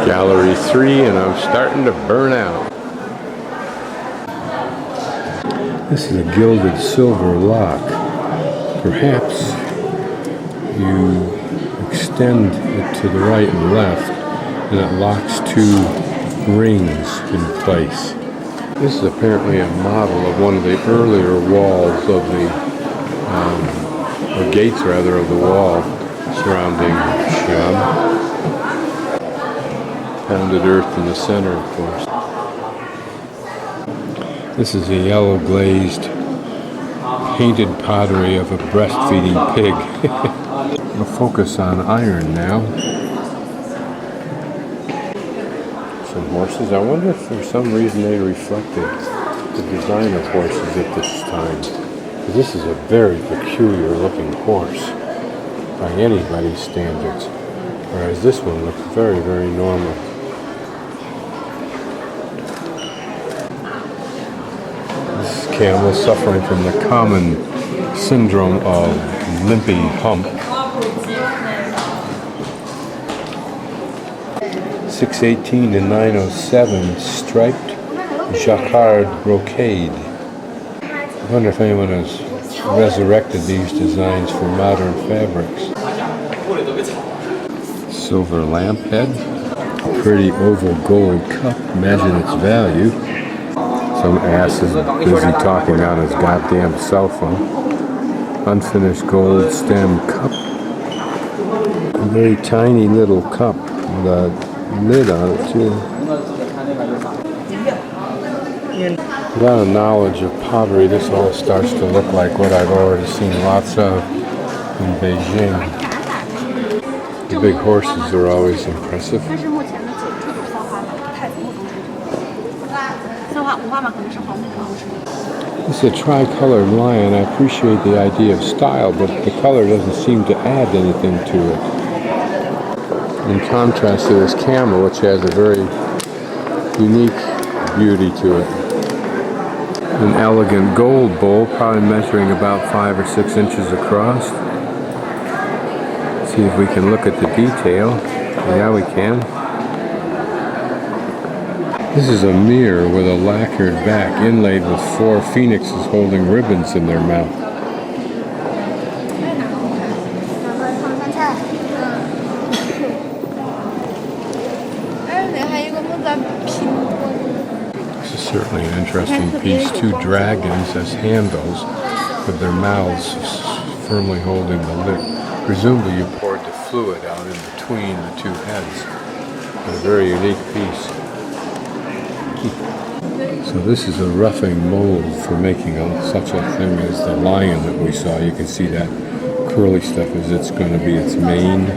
Gallery 3, and I'm starting to burn out. This is a gilded silver lock. Perhaps you extend it to the right and left, and it locks two rings in place. This is apparently a model of one of the earlier walls of the, or gates rather, of the wall surrounding Xi'an. Pounded earth in the center, of course. This is a yellow glazed painted pottery of a breastfeeding pig. We'll focus on iron now. Some horses. I wonder if for some reason they reflected the design of horses at this time. This is a very peculiar looking horse by anybody's standards, whereas this one looks very, very normal. This camel suffering from the common syndrome of limpy hump. 618 to 907 striped jacquard brocade. I wonder if anyone has resurrected these designs for modern fabrics. Silver lamp head. Pretty oval gold cup. Imagine its value. Some ass is busy talking on his goddamn cell phone. Unfinished gold stem cup. A very tiny little cup with a lid on it too. Without a knowledge of pottery, this all starts to look like what I've already seen lots of in Beijing. The big horses are always impressive. This is a tricolored lion. I appreciate the idea of style, but the color doesn't seem to add anything to it. In contrast to this camel, which has a very unique beauty to it. An elegant gold bowl, probably measuring about 5 or 6 inches across. See if we can look at the detail. Yeah, we can. This is a mirror with a lacquered back inlaid with 4 phoenixes holding ribbons in their mouth. This is certainly an interesting piece. 2 dragons as handles with their mouths firmly holding the lid. Presumably you poured the fluid out in between the 2 heads. A very unique piece. So this is a roughing mold for making such a thing as the lion that we saw. You can see that curly stuff as it's going to be its mane.